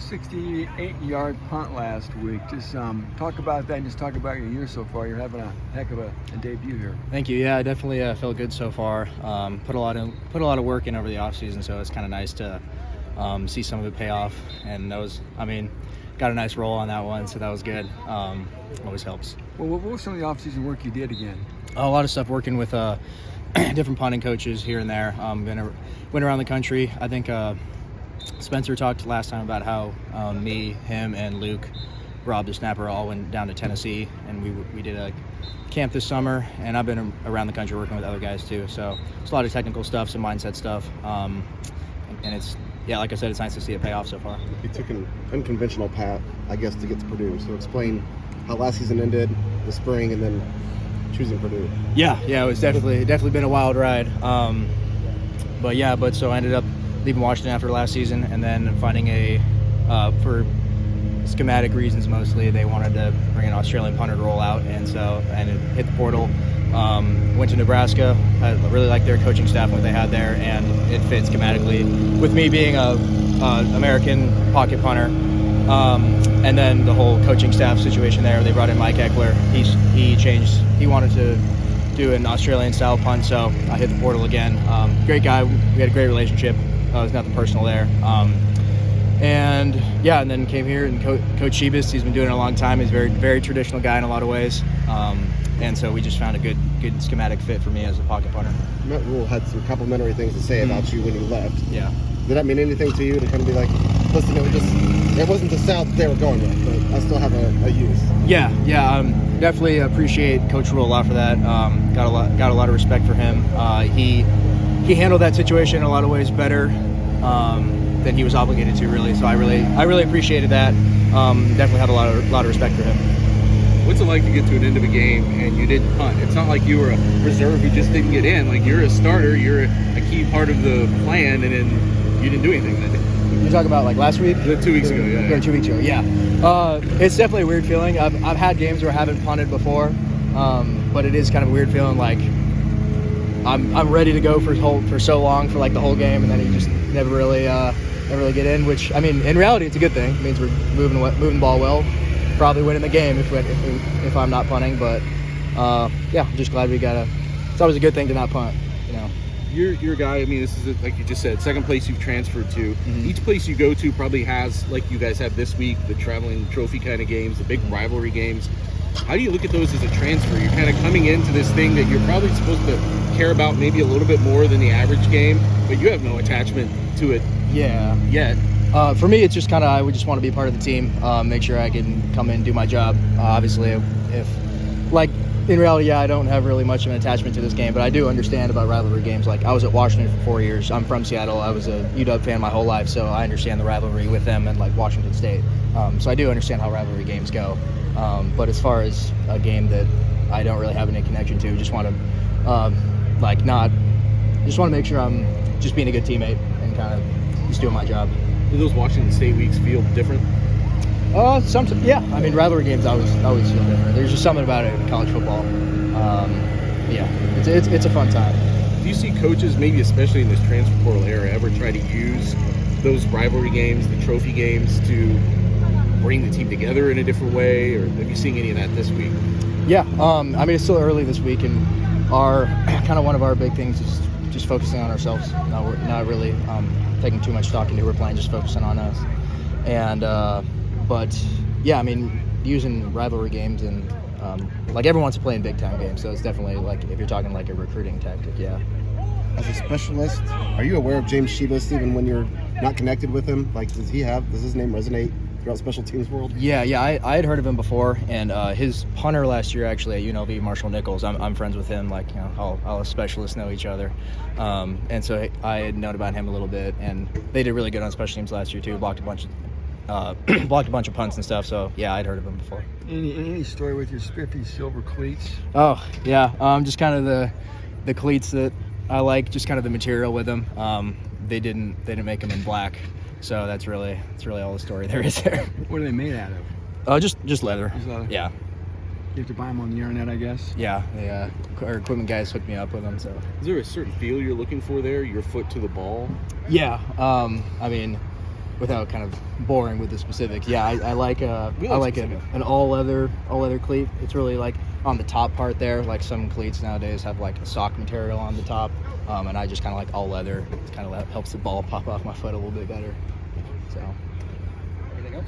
68-yard punt last week. Just talk about that and just talk about your year so far. You're having a heck of a debut here. Thank you. Yeah, I definitely felt good so far. Put a lot of work in over the offseason, so it's kind of nice to see some of it pay off. And that was, got a nice roll on that one, so that was good. Always helps. Well, what was some of the offseason work you did again? A lot of stuff working with different punting coaches here and there. Went around the country. I think Spencer talked last time about how me, him, and Luke, Rob the snapper, all went down to Tennessee, and we did a camp this summer, and I've been around the country working with other guys too. So it's a lot of technical stuff, some mindset stuff, and it's, yeah, like I said, it's nice to see it pay off so far. You took an unconventional path, I guess, to get to Purdue. So explain how last season ended, the spring, and then choosing Purdue. Yeah, it was definitely been a wild ride. But so I ended up leaving Washington after last season, and then finding for schematic reasons mostly, they wanted to bring an Australian punter to roll out, and so I hit the portal. Went to Nebraska. I really liked their coaching staff and what they had there, and it fit schematically with me being a American pocket punter. And then the whole coaching staff situation there, they brought in Mike Eckler. He wanted to do an Australian style punt, so I hit the portal again. Great guy. We had a great relationship. There's nothing personal there. And then came here, and Coach Shebus, he's been doing it a long time. He's a very, very traditional guy in a lot of ways. And so we just found a good schematic fit for me as a pocket punter. Matt Rule had some complimentary things to say about you when you left. Yeah. Did that mean anything to you to kind of be like, listen, it wasn't the sound that they were going with, but I still have a use? Yeah. Definitely appreciate Coach Rule a lot for that. Got a lot of respect for him. He handled that situation in a lot of ways better than he was obligated to, really. So I really appreciated that. Definitely had a lot of respect for him. What's it like to get to an end of a game and you didn't punt? It's not like you were a reserve who just didn't get in. Like, you're a starter, you're a key part of the plan, and then you didn't do anything that day. You're talking about like last week? 2 weeks ago, yeah. 2 weeks ago, yeah. It's definitely a weird feeling. I've had games where I haven't punted before, but it is kind of a weird feeling. Like, I'm ready to go for so long for like the whole game, and then you just never really get in. Which, in reality, it's a good thing. It means we're moving the ball well. Probably winning the game if I'm not punting, but I'm just glad we got it's always a good thing to not punt, You're a guy, this is, like you just said, second place you've transferred to. Mm-hmm. Each place you go to probably has, like you guys have this week, the traveling trophy kind of games, the big rivalry games. How do you look at those as a transfer? You're kind of coming into this thing that you're probably supposed to care about maybe a little bit more than the average game, but you have no attachment to it yet. For me, it's just kind of, I would just want to be part of the team, make sure I can come in and do my job. Obviously, in reality, I don't have really much of an attachment to this game, but I do understand about rivalry games. Like, I was at Washington for 4 years. I'm from Seattle. I was a UW fan my whole life, so I understand the rivalry with them and, like, Washington State. So I do understand how rivalry games go. But as far as a game that I don't really have any connection to, just want to, make sure I'm just being a good teammate and kind of just doing my job. Do those Washington State weeks feel different? Sometimes, yeah. Rivalry games always feel different. There's just something about it in college football. It's a fun time. Do you see coaches, maybe especially in this transfer portal era, ever try to use those rivalry games, the trophy games, to bring the team together in a different way, or have you seen any of that this week? Yeah. It's still early this week, and one of our big things is just focusing on ourselves. Not really taking too much stock into who we're playing, just focusing on us. And using rivalry games and everyone wants to play in big time games, so it's definitely like if you're talking like a recruiting tactic, yeah. As a specialist, are you aware of James Shebus even when you're not connected with him? Like, does his name resonate throughout special teams world? Yeah, I had heard of him before, and his punter last year actually at UNLV, Marshall Nichols. I'm friends with him. Like, all specialists know each other, and so I had known about him a little bit, and they did really good on special teams last year too. Blocked a bunch of punts and stuff. So yeah, I'd heard of him before. Any story with your spiffy silver cleats? Oh yeah, just kind of the cleats that I like, just kind of the material with them. They didn't make them in black. So that's really all the story there is there. What are they made out of? Just leather. Just leather. Yeah. You have to buy them on the internet, I guess. Yeah. Our equipment guys hooked me up with them. So. Is there a certain feel you're looking for there? Your foot to the ball? Yeah. without kind of boring with the specifics, yeah, I like We I like like specifics. an all leather cleat. It's really like on the top part there. Like some cleats nowadays have like a sock material on the top, and I just kind of like all leather. It kind of helps the ball pop off my foot a little bit better. So. Anything else?